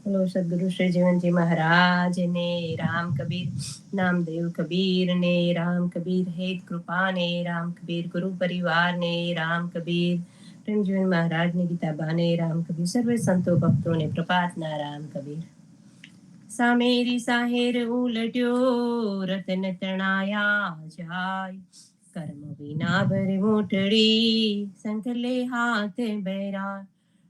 બોલો સદગુરુ શ્રી જીવનજી મહારાજ ને રામ કબીર નામદેવ કબીર ને રામ કબીર હેત કૃપા ને રામ કબીર ગુરુ પરિવાર ને રામ કબીર પ્રેમજીવન મહારાજ ને ગીતાબા ને રામ કબીર સર્વે સંતો ભક્તો ને પ્રપાતના રામ કબીર સામેરી સાહેર ઉલટ્યો રતન તણાયા જાય કર્મ વિના ભર મોટડી સંકલે હાથ બેરા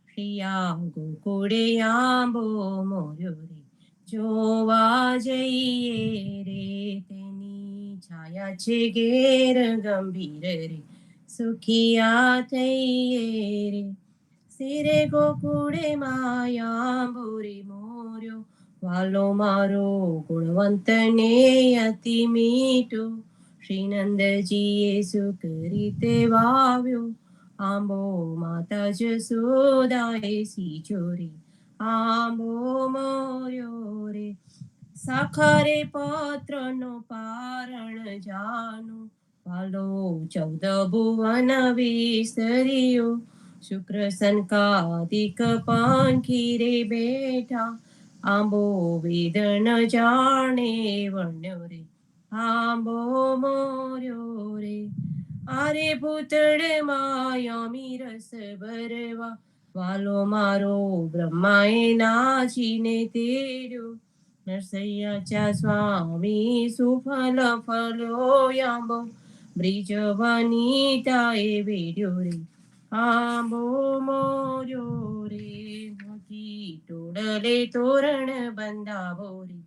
પ્રિયા ગોકુળે આંબો મોર્યો રે જોવા જઈએ રે તેની છાયા છે ઘેર ગંભીર રે સુખિયા થઈએ રે સિરે ગોકુળે માયા ભૂરી મોર્યો વાલો મારો ગુણવંત ને અતિ મીઠો શ્રી નંદજીએ સુખ રીતે વાવ્યો આંબો માતા જસોદાએ સીજો રે આંબો મોર્યો રે સાખરે પત્રનો પારણ જાનો વાલો 14 ભુવન વિસ્તર્યો શુક્ર સંકાદિક પાંખી રે બેઠા આંબો વેદન જાણે વણ્યો રે આંબો મોર્યો રે આરે ભૂતળ માયામી રસ ભરવા વાલો મારો બ્રહ્માએ નાચીને તેડ્યો નરસૈયા સ્વામી સુફલ ફલ્યો આંબો બ્રિજ વનિતાએ વેડ્યો રે આંબો મોર્યો રે મોતી ટોળલે તોરણ બંધાવો રે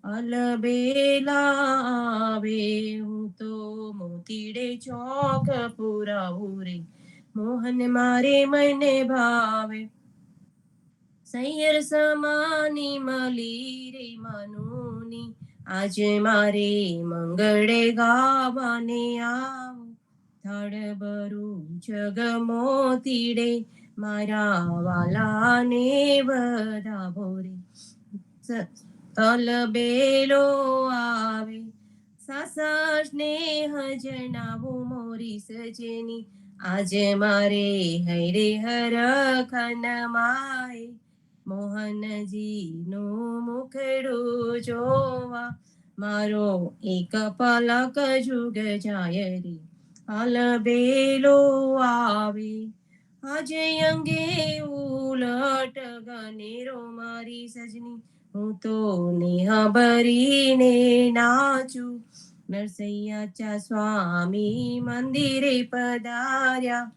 અલબેલા આવે હું તો મોતીડે ચોક પુરાવું રે મોહન મારે મને ભાવે સૈયર સમાની મલી રે મનુની આજે મારે મંગળે ગાવાને આવો થડ બરું જગ મોતીડે મારા વાલાને વધાવો રે અલબેલો આવે સાસા સ્નેહ જણાવું મોરી સજની આજે મારે હૈરે હરખન માય મોહનજી નું મુખડું જોવા મારો એક પલક જુગ જાય રે અલબેલો આવે આજે અંગે ઉલટ ગનેરો મારી સજની હું તો નેહ ભરીને નાચું નરસૈયા સ્વામી મંદિરે પધાર્યા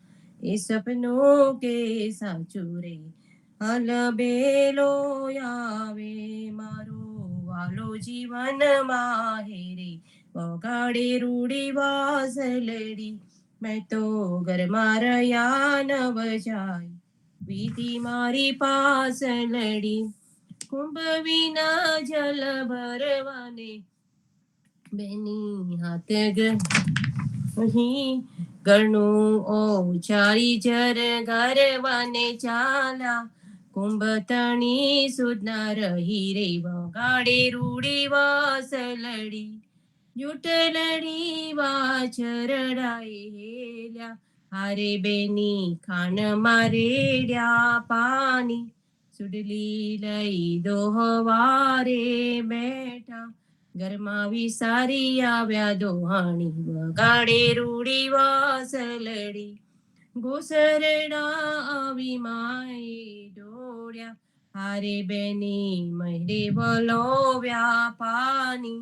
એ સપનું કે સાચું રે અલબેલો આવે મારો વાલો જીવન માહેરે વગાડે રૂડી વાસલડી મેં તો ઘરમાં રહ્યા નવ જાય વિધિ મારી પાસ લડી કુંભ વિના જલ ભરવાને બેની હાથ અહીં ગણું ઓચારી જર ગરવાને ચાલા કુંભ તણી સુધના રહી રે વગાડે રૂડી વાસલડી જૂટલડી વાછરડાએ હેલ્યા હારે બેની ખાન મારેડ્યા પાની સુડલી લઈ દોહવારે બેઠા ઘરમાં વિસારી આવ્યા દોહાણી વગાડે રૂડી વાસલડી ઘોસરડા આવી માએ ઢોળ્યા હારે બેની મહેરે વલોવ્યા પાની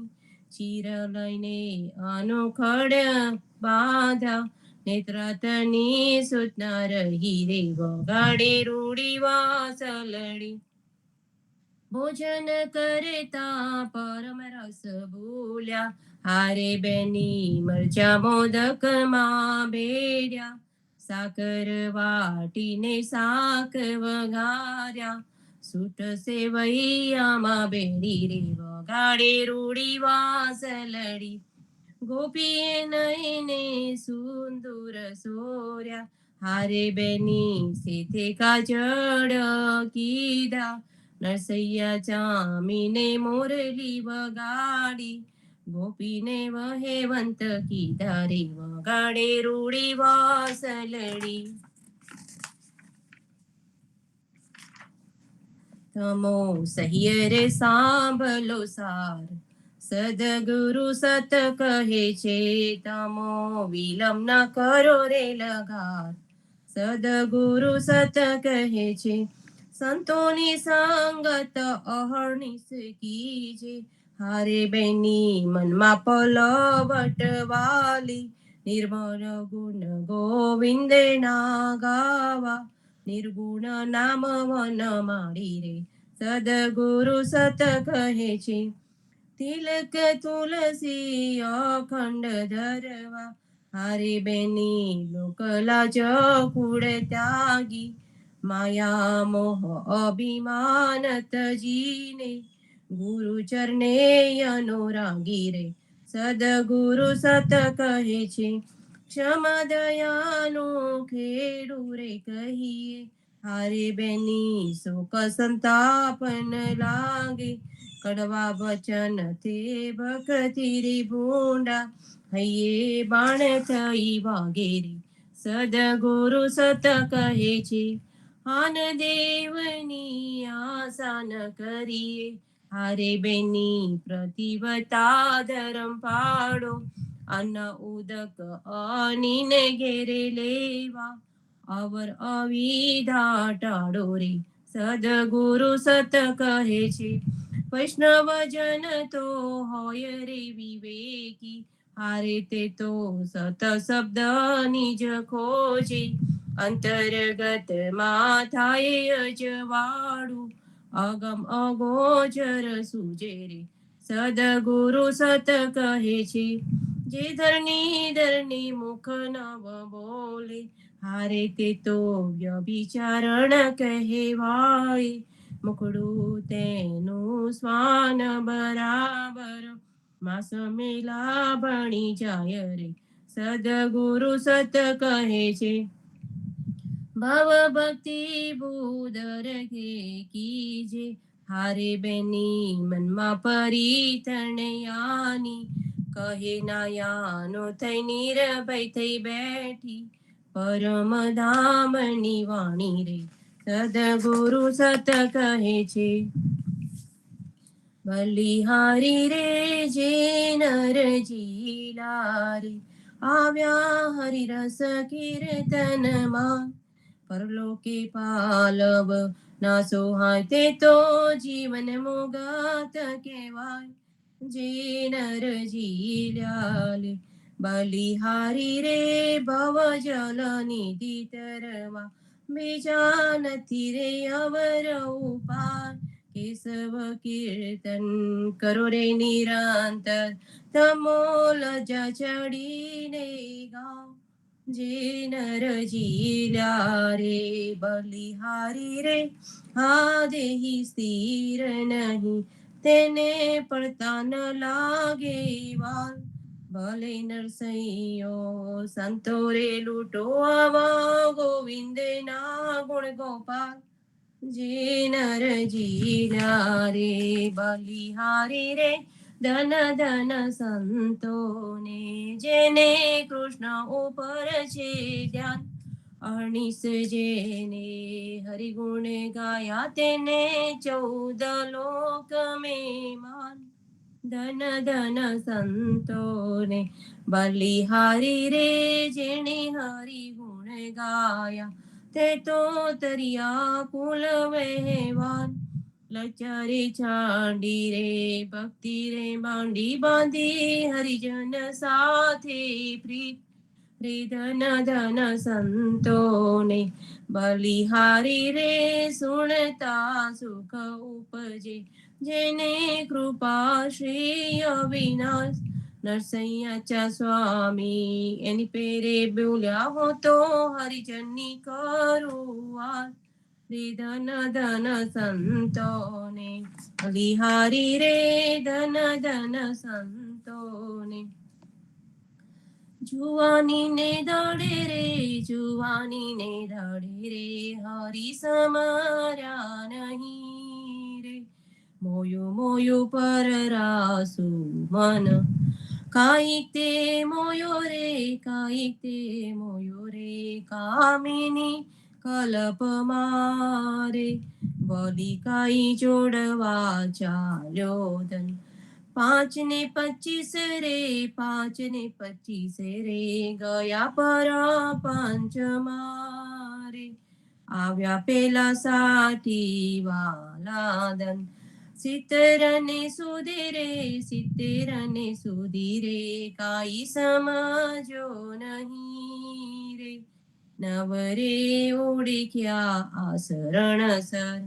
ચીર લઈને અનુખડ બાંધ્યા નેત્રતની સૂચના રહી રે વગાડે રૂડી વાસલડી ભોજન કરતા પરમ રસ ભૂલ્યા હારે બેની મરચા મોદક માં બેડ્યા સાકર વાટીને શાક વઘાર્યા સૂટ સેવૈયામાં બેડી રે વગાડે રૂડી વાસલડી ગોપીએ નયને સુંદર સોર્યા હારે બેની સેથે કાજળ કીધા નરસૈયા ચામીને મોરલી વગાડી ગોપીને વહેવંત કીધા રે વગાડે રૂડી વાસલડી તમો સહ્ય રે સાંભલો સાર, સદગુરુ સત કહે છે તમો વિલંબ ન કરો રે લગાર. સદગુરુ સત કહે છે સંતોની સંગત અહર્નિશ કીજે. હારે બેની મનમાં પલવટ વાલી, નિર્મળ ગુણ ગોવિંદ ના ગાવા, નિર્ગુણ નામ વન માડી રે. સદગુરુ સત કહે છે તિલક તુલસી અખંડ ધરવા, હારે બેની લોકલાજ કુળ ત્યાગી, માયા મોહ અભિમાન તજીને, ગુરુ ચરણે અનુરાગી રે. સદગુરુ સત કહે છે ક્ષમા દયાનું ખેડું રે કહીએ, હારે બેની શોક સંતાપન લાગે, કડવા વચન તે ભક્તિ રે ભૂંડા, હૈયે બાણ થઈ વાગે રે. સદગુરુ સત કહે છે આન દેવની આશા ન કરીએ, હારે બેની પ્રતિવતા ધરમ પાડો, અન્ન ઉદક અનીને ઘેરે લેવા, અવર અવિધા ટાળો રે. સદગુરુ સત કહે છે વૈષ્ણવજન તો હોય રે વિવેકી, હારે તે તો સત શબ્દ નિજ ખોજે, અંતર્ગત માં થાય અજવાળું, અગમ અગોચર સૂજે રે. સદગુરુ સત કહે છે જે ધરની મુખ નવ બોલે, હારે તે તો વ્યભિચારણ કહેવાય, મુખડું તેનું સ્વાન બરાબર, માસ મેલા ભણી જાય રે. સદગુરુ સત કહે છે ભવ ભક્તિ બુદર કે કીજે, હારે બેની મનમાં પરિતણયાની, કહે નાયાનો થઈ નિર્ભય થઈ બેઠી, પરમ ધામની વાણી રે. સદગુરુ સત કહે છે બલિહારી રે જે નરજી લારે, આવ્યા હરિરસ કીર્તનમાં, પરલોકે પાલવ ના સોહાય તે તો જીવન મુગત કહેવાય, જે નરજી લાલે. બલિહારી રે ભવ જલ નિધિ તરવા, બીજા નથી રે અવર ઉપાય, કેશવ કીર્તન કરો રે નિરંતર, તમો લજા ચડીને ગાઓ, જે નરજી રે. બલિહારી રે હા દેહી સ્થિર નહીં, તેને પડતા ન લાગે વાલ, ભલે નરસૈયો સંતો રે લૂટો આવા, ગોવિંદ ના ગુણ ગોપાલ, જે નરજી રે. બલિહારી રે ધન ધન સંતોને, જેને કૃષ્ણ ઉપર છે ધ્યાન, અર્નિશ જેને હરિગુણ ગાયા તેને 14 લોક મેમાન, ધન ધન સંતોને. બલિહારી રે જેણે હરિગુણ ગાયા, તે તો તરિયા કુલ વહેવાન, લચારે છાંડી રે ભક્તિ રે માંડી બાંધી, હરિજન સાથે પ્રીત રે. ધન ધન સંતોને. બલિહારી રે સુણતા સુખ ઉપજે, જેને કૃપા શ્રી અવિનાશ, નરસૈયા સ્વામી એની પેરે બોલ્યા હો તો હરિજનની કરુઆત, રે. ધન ધન સંતોને. બલિહારી રે ધન ધન સંતોને. જુવાની ને દડે રે જુવાની ને દડે રે, હરી સમર્યા નહીં રે. મોયું મોયું પર રાસુ મન, કાંઈક તે મોયો રે કાંઈક તે મોયો રે, કામિની કલ્પ મારે. વલિકાઈ જોડવા ચાલ્યો ધન 5 ને 25 રે 5 ને 25 રે ગયા પર પાંચમા રે આવ્યા પેલા સાથી વાલા ધન 70 ને સુધી રે 70 ને સુધી રે કાઈ સમજો નહીં રે નવરે ઓળખ્યા આ શરણ સર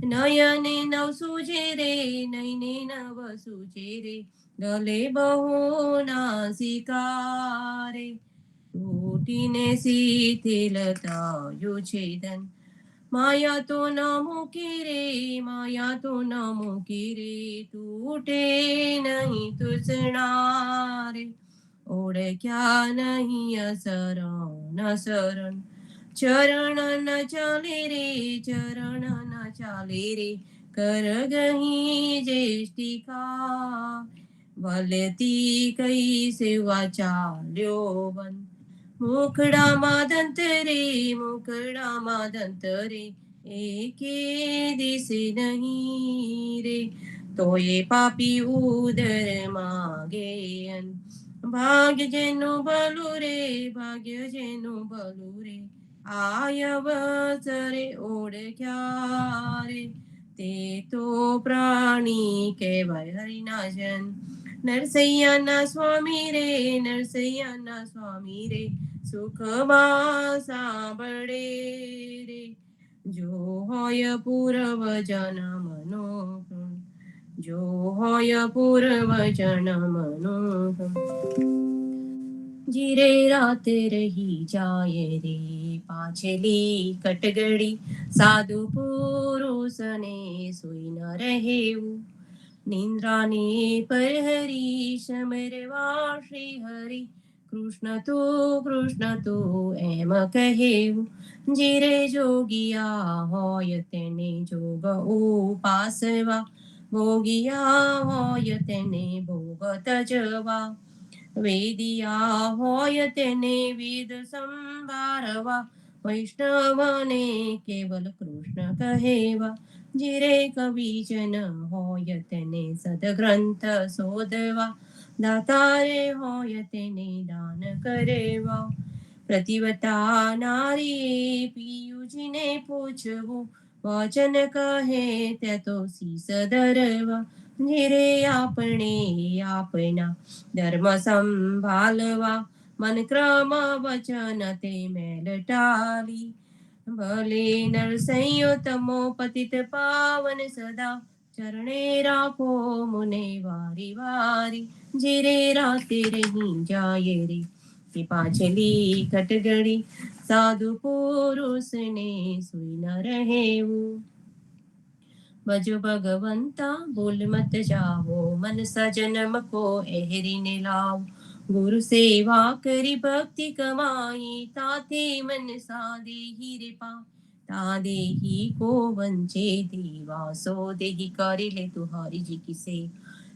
નયને નવ સૂજે રે નયને નવ સૂજે રે ગલે બહુ નાસિકારે તૂટીને શીતલતાયું છેદન માયા તો ન મૂકી રે માયા તો ન મૂકી રે તૂટે નહીં તૃષ્ણા રે ઓળખ્યા નહીં અસરણ શરણ ચરણ ન ચાલે રે ચરણ ન ચાલે રે કર ગહી જેષ્ટિકા વલતી કઈ સેવા ચાલ્યો બન મુખડામાં દંતરે મુખડામાં દંતરે એકે દિશે નહીં રે તો એ પાપી ઉદર માગે ભાગ્ય જેનું ભલું રે ભાગ્ય જેનું ભલું રે આયવસરે ઓળખ્યા રે તે તો પ્રાણી કહેવાય હરિના જન નરસૈયાના સ્વામી રે નરસૈયાના સ્વામી રે સુખમાં સાંભળે રે જો હોય પૂર્વ જન્મનો જો હોય પૂર્વ જન્મનો જીરે રાતે રહી જાય રે પાછલી કટગડી સાધુ પુરુષને સુઈ ન રહેવું નિંદ્રાને પરહરી સમરવા શ્રી હરિ કૃષ્ણ તો એમ કહેવું જીરે જોગિયા હોય તેને જોગ ઉપાસવા ભોગિયા હોય તેને ભોગ તજવા વેદિયા હોય તેને વેદ સંભાળવા વૈષ્ણવને કેવલ કૃષ્ણ કહેવા જીરે કવિજન હોય તેને સદગ્રંથ શોધવા દાતારે હોય તેને દાન કરવા પ્રતિવતા નારી પિયુજીને પૂછવું વચન કહે ત્યાં તો શીસ ધરવા જીરે આપણે આપના ધર્મ સંભાળવા મન ક્રમ વચન તે મેલ ટાળી ભલે નરસૈયો તમો પતિત પાવન સદા ચરણે રાખો મુને વારી વારી જીરે રાતે રહી જાય રે કે પાછલી કટગડી સાધુ પુરુષને સુઈ ન રહેવું ભજો ભગવંતા ભૂલ મત જાવો મન સજનમ કો એહરીને લાવ ગુરુ સેવા કરી ભક્તિ કમાઈ તાતે મન સાદેહી રે પા તા દેહી કો વંચે દેવાસો દેહી કરી લે તુહારી જી કી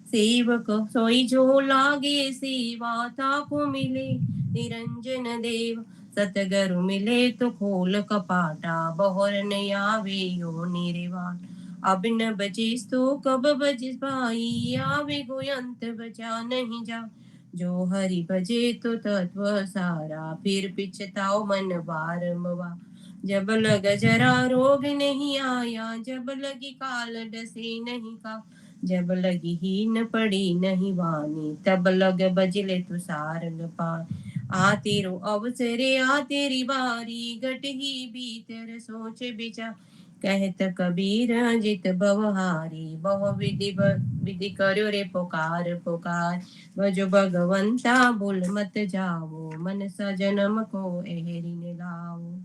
સેવક સોઈ જો લાગે સેવા તાકો મિલે નિરંજન દેવ સતગરુ મિલે તો ખોલ કપાટા બહોર ન આવે યો નિરેવાન अब न बजिस तो कब बजिस भाई आवे कोई अंत बचा नहीं जा जो हरि भजे तो तत्व सारा फिर पिछताओ मन बारमवा जब लग जरा रोग नहीं आया जब लगी काल डसे नहीं का जब लगी ही न पड़ी नहीं वानी तब लग बजले तो सारंग पार आ तेरो अवसरे आ तेरी बारी घट ही भीतर सोच बिचा कहत कबीर जित भवहारी बहु विधि કર્યો રે પોકાર પોકાર ભજો ભગવંતા ભૂલ મત જાવો મન સજનમ કો એહરીને લાવો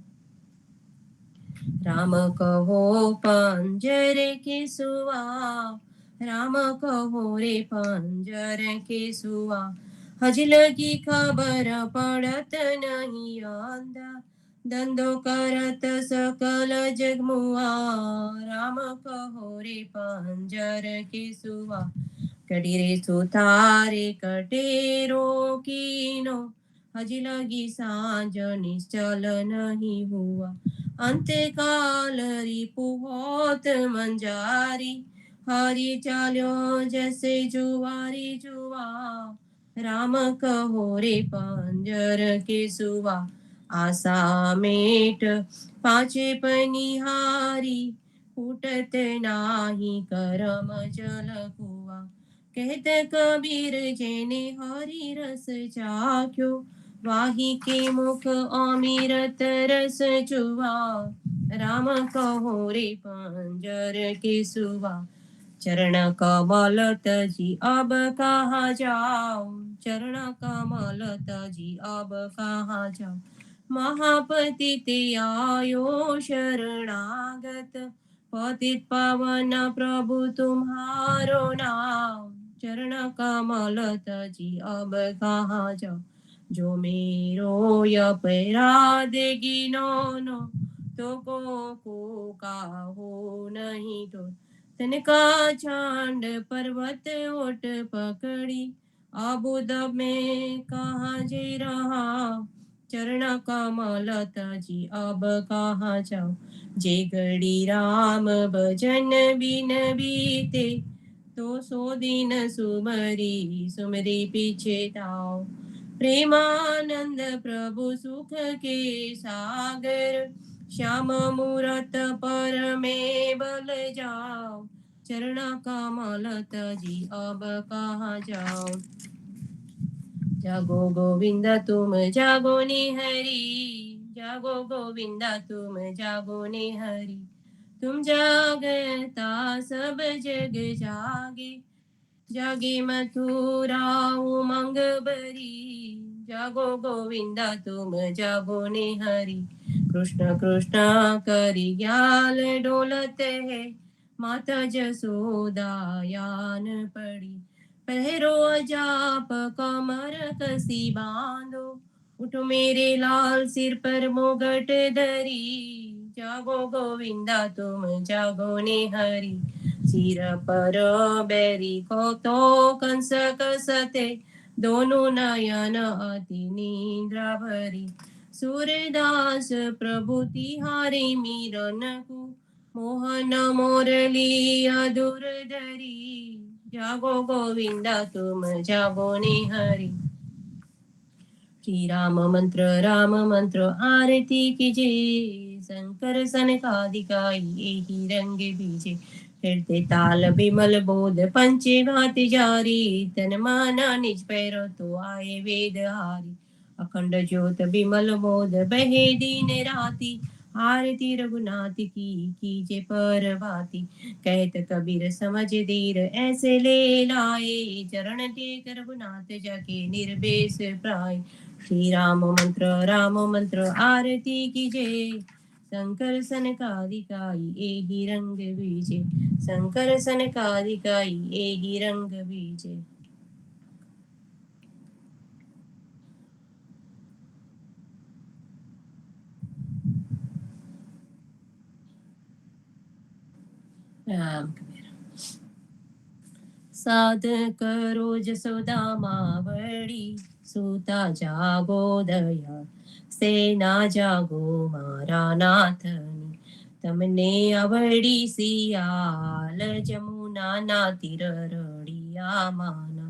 રામ કહો પંજર કે સુવા રામ કહો રે પંજર કે સુવા હજ લગી ખબર પડત નહીં અંધા ધંધો કરત સકલ જગમુઆ રામ કહો રે પંજર કે સુવા કડી રે સુતારે કટેરો કીનો હજી લગી સાંજ નિશ્ચલ નહીં હુआ અંતકાલ રીપુ હોત મંજારી, હરી ચાલ્યો જૈસે જુવારી જુવા, રામ કહો રે પંજર કે સુવા, આશા મેટ પાંચે પનિહારી, ફૂટત નાહી કરમ જલ કુવા, કહેત કબીર જેને હરી રસ ચાખ્યો, વાહી કે મુખ અમિરત રસ ચુવા, રામ કહો રે પંજર કે સુવા, चरण कमल तजी अब कहाँ जाओ, चरण कमल तजी अब कहाँ जाओ, महापतित आयो शरणागत, पतित पावन प्रभु तुम्हारो नाम, चरण कमल तजी अब कहाँ जाओ, जो मेरो अपराध गिनो तो को काहो नहीं तो, तनका छांड पर्वत ओट पकड़ी, आबुद में कहाँ जे रहा, चरण कमल तजी अब कहाँ जाओ, जे घड़ी राम भजन बिन बीते, तो सो दिन सुमरी सुमरी पीछे ताओ, प्रेमानंद प्रभु सुख के सागर, श्याम मूरत पर में बल जाओ, चरण कमल तजी अब कहाँ जाओ, जागो गोविंद तुम जागो निहरी, जागो गोविंद तुम जागो निहरी, तुम जागता सब जग जागे, जागे मथुरा उमंग भरी, जागो गोविंदा तुम जागो निहरी, कृष्ण कृष्ण करी ग्याल डोलते है, माता जसोदा यान पड़ी, पहरो जाप कमर कसी बांधो, उठो मेरे लाल सिर पर मुगट धरी, जागो गोविंदा तुम जागो निहरी, सिर पर बैरी को तो कंस कसते, दोनों नयन अति निद्रा भरी, सूरदास प्रभु तिहारी मीरन को, मोहन मुरली अधुर धरी, जागो गोविंदा तुम जागो निहरी, श्री राम मंत्र आरती कीजिए, शंकर सनकादिकाई एहि रंग बीजे, हृदय ताल बिमल बोध पंचे भाति जारी, तन माना निज पैरो तो आए वेद हारी, अखंड ज्योत बिमल बोध बहे दीन राती, आरती रघुनाथ की कीजे पर भाती, कहत कबीर समझ दीर ऐसे ले लाए, चरण टेक रघुनाथ जाके निर्बेस प्राय, श्री राम मंत्र आरती कीजे, शंकर सनकादिकाई एहि रंग बीजे, शंकर सनकादिकाई एहि रंग बीजे। राम कबीर साध करो जसोदा मावड़ी, सूता जागो दया सेना जागो मारा नाथनी, तमने अवड़ी सियाल जमुना ना तीर रड़िया माना,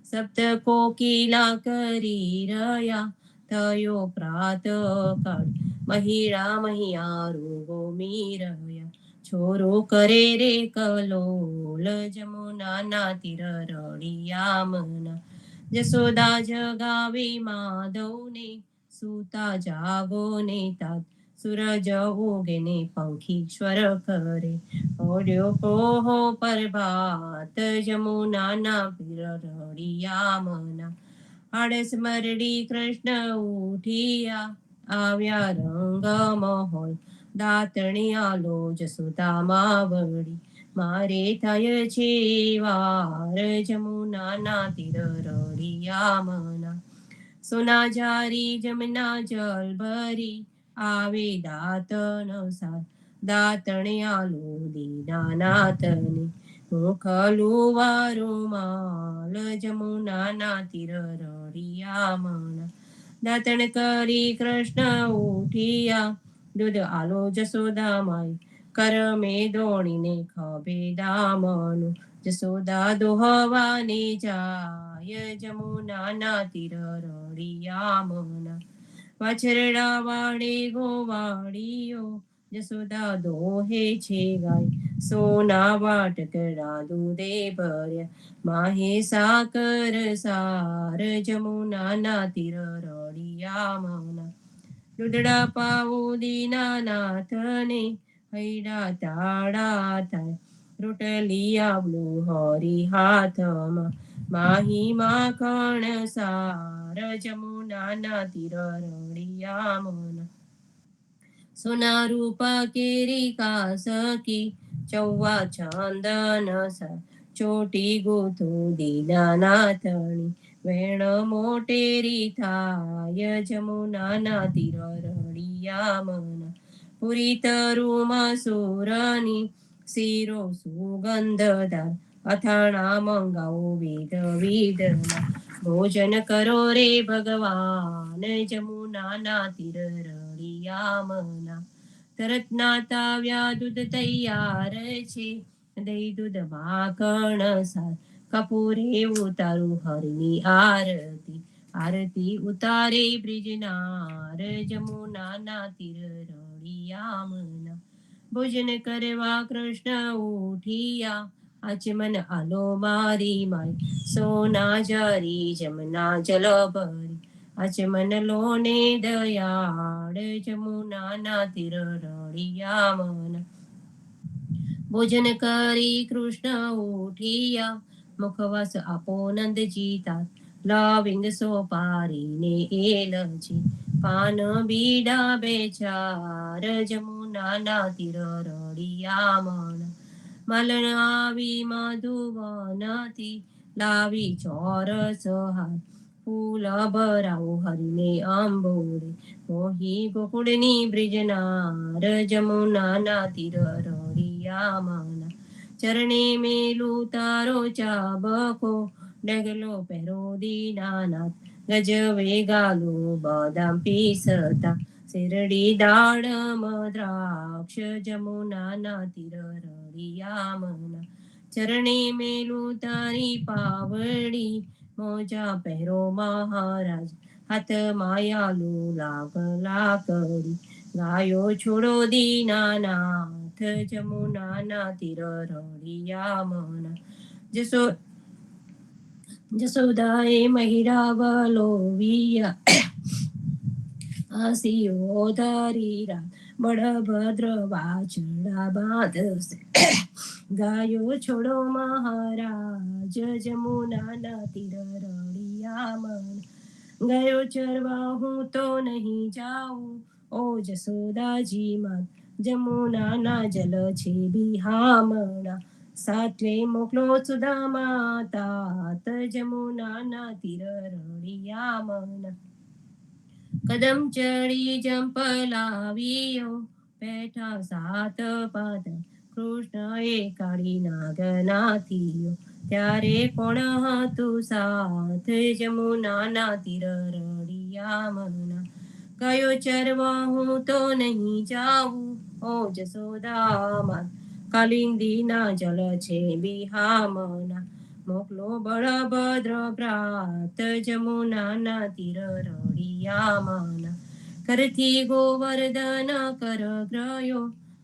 सप्त कोकिला करी रया थयो प्रात काळ, महिरा महियारू गोमीरया, छोरो करे रे कलोल जमुना ना तीर रड़िया मना, जसोदा जगावे माधव ने, सूता जागो ने तात सूरज उगे ने पंखी स्वर करे, ओड्यो पोहो प्रभात जमुना ना पीर रड़िया मना, आड़स मरड़ी कृष्ण उठिया આવ્યા રંગ મહોલ, દાતણી આલો જસોદા માવડી, મારે થાય છે વાર જમુના તીર રળિયા મના, સોના જારી જમના જલ ભરી આવે દાતણ સાર, દાતણે આલો દીનાનાથને, મુખલુવારું માલ જમુના તીર રળિયા મના, દાતણ કરી કૃષ્ણ ઉઠિયા દૂધ આલો જસોદા માય, કર મેં દોણીને ખભે દામનું. જસોદા દોહવાને જાય, જમુનાના તીર રળિયામણા. વાછરડા વાળે ગોવાળીઓ, જસોદા દોહે છે ગાય. સોના વાટકડા દૂધે ભર્યા, માહે સાકર સાર, જમુનાના તીર રળિયામણા. દૂધડા પાવો દીનાનાથને, હૈડા તાળા થાય. રોટલી આવલું હરી હાથમાં, માહી માખણ સાર, જમુનાના તીર રળિયામણા. સોના રૂપા કેરી કાસકી, ચૌવા ચંદન સર, ચોટી ગોતું દીનાનાથની. વેણ મોટેરી થાય, જમુનાના તીર રળિયામણા. પુરી તરુમાં સુરની, શીરો સુગંધદાર, અથાણા મંગાવો વિધ વિધના. ભોજન કરો રે ભગવાન, જમુનાના તીર રળિયામણા. તરત નાતાવ્યા દૂધ તૈયાર છે, દહીં દૂધ માખણ સાર. કપૂરે ઉતારું હરની આરતી, આરતી ઉતારે બ્રિજનાર, જમુનાના તીર રળિયામણા. ભોજન કરવા કૃષ્ણ ઉઠિયા, આચમન આલો મારી માય. સોના જરી જમના જલ ભરી, આચમન લોને દયાળ, જમુનાના તીર રળિયામણા. ભોજન કરી કૃષ્ણ ઉઠિયા, મુખવાસ આપો નંદજી તાત. લવિંગ સોપારીને એલચી, પાન બીડા બે ચાર, જમુનાના તીર રળિયામણા. માલણ આવી મધુવનથી, લાવી ચોરસ હાર. ફૂલ ભરાવો હરીને આંબોડે, મોહી ગોકુળની બ્રિજનાર, જમુનાના તીર રળિયામણા. ચરણે મેલું તારો ચાબકો, ડગલો પહેરો દીનાનાથ. ગજવે ગાલો બદામ પીસતા, શેરડી દાડમ દ્રાક્ષ, જમુનાના તીર રળિયામણા. ચરણે મેલું તારી પાવડી, મોજા પહેરો મહારાજ. હાથ માયાલુ લાગ લાકડી, ગાયો છોડો દીનાનાથ, જમુનાના તીર રળિયામણા. જસોદાએ મહિડા વલોવિયા, આસીઓ ધરી રાત. બળભદ્ર વાછડા બાંધશે, ગાયો છોડો મહારાજ, જમુનાના તીર રળિયામણા. ગયો ચરવા હું તો નહીં જાઉં, ઓ જસોદાજી માત. જમુનાના જલ છે બિહામણા. સાત્વે મોકલો સુદામા તાત, જમુનાના તીર રળિયામણા. કદમ ચડી જંપલાવ્યો, બેઠા સાત પાદ. કૃષ્ણએ કાળી નાગનાથીઓ, ત્યારે કોણ હતું સાથ, જમુનાના તીર રળિયામણા. ગયો ચરવા હું તો નહીં જાઉં, ઓ જસોદામાં. કાલિંદીના જલ છે બિહામણા. મોકલો બળભદ્ર ભ્રાત, જમુનાના તીર રળિયામણા. કરથી ગોવર્ધન કર ગ્રયો,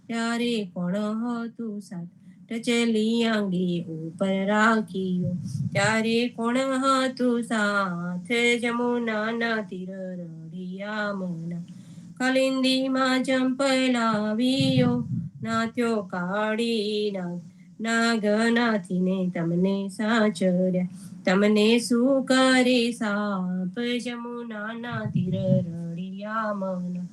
ત્યારે કોણ હતું સાથ. ટચલી આંગળી ઉપર રાખ્યો, ત્યારે કોણ હતું સાથ, જમુનાના તીર રળિયામણા. કાલિંદીમાં જંપલાવ્યો, નાથ્યો કાળી નાગ. નાગનાથીને તમને સાચર્યા, તમને શું કરે સાપ, જમુનાના તીર રળિયામણા.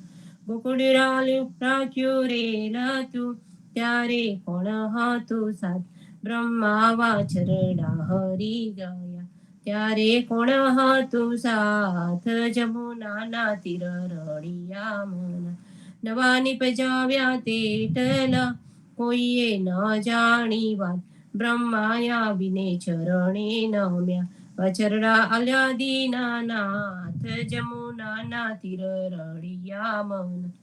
ગોકુળ રાખ્યું રે લતું, ત્યારે કોણ હતું સાથ. બ્રહ્મા વાછરડા હરી ગયા, ત્યારે કોણ હતું સાથ, જમુનાના તીર રળિયામણા. નવા નિપજાવ્યા તેટલા, કોઈએ ન જાણી વાત. બ્રહ્માયા વિને ચરણે નમ્યા, વછરડા આલ્યા દીનાનાથ, જમુનાના તીર રળિયામણા.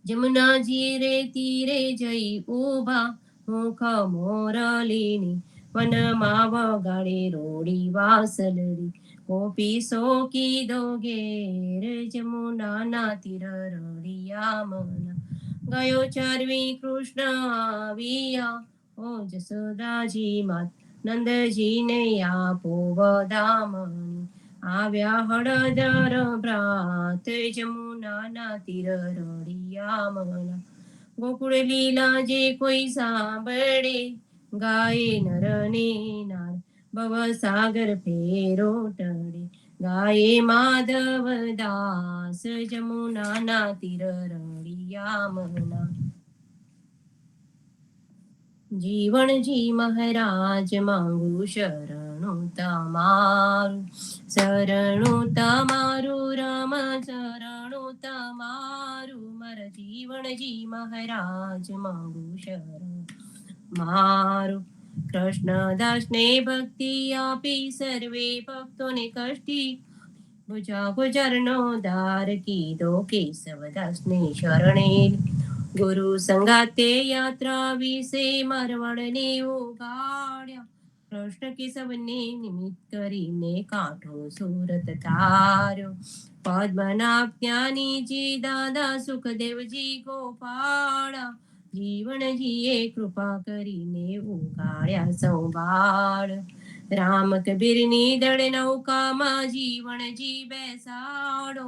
જમુનાજી રે તીરે જઈ ઊભા, મુખ મોરલીની વનમાં વગાડે રોડી વાસલરી. ગોપી સોકી દો ઘેર, જમુનાના તીર રળિયા મના. ગયો ચારવી કૃષ્ણ આવ્યા, ઓ જસોદાજી માત નંદજીને આપો વધામણી. આવ્યા હળદર ભ્રાત, જમુનાના તીર રળિયા મના. ગોકુળ લીલા જે કોઈ સાંભળે, ગાય નર ને નાર ભવસાગર ફેરો ટળે. ગાયે માધવ દાસ, જમુનાના તીર રળિયા મના. જીવણજી મહારાજ માંગુ શરણું તમારું, શરણું તમારું રામ શરણું તમારું. મારા જીવણજી મહારાજ માંગુ શરણ મારું. કૃષ્ણદાસને ભક્તિ આપી, સર્વે ભક્તોને કષ્ટી ગુજા ગુજરનો દાર કીધો, કેશવદાસને શરણે. ગુરુ સંગાતે યાત્રા વિશે મારવાડને ઉગાડ્યા. કૃષ્ણ કેશવને નિમિત્ત કરીને કાંઠો સુરત તાર્યો. પદ્મનાભ જ્ઞાનીજી દાદા સુખદેવજી ગોપાળા, જીવણજીએ કૃપા કરીને ઉગાડ્યા સૌ બાળ. રામ કબીરની દળ નૌકામાં જીવણજી બેસાડો,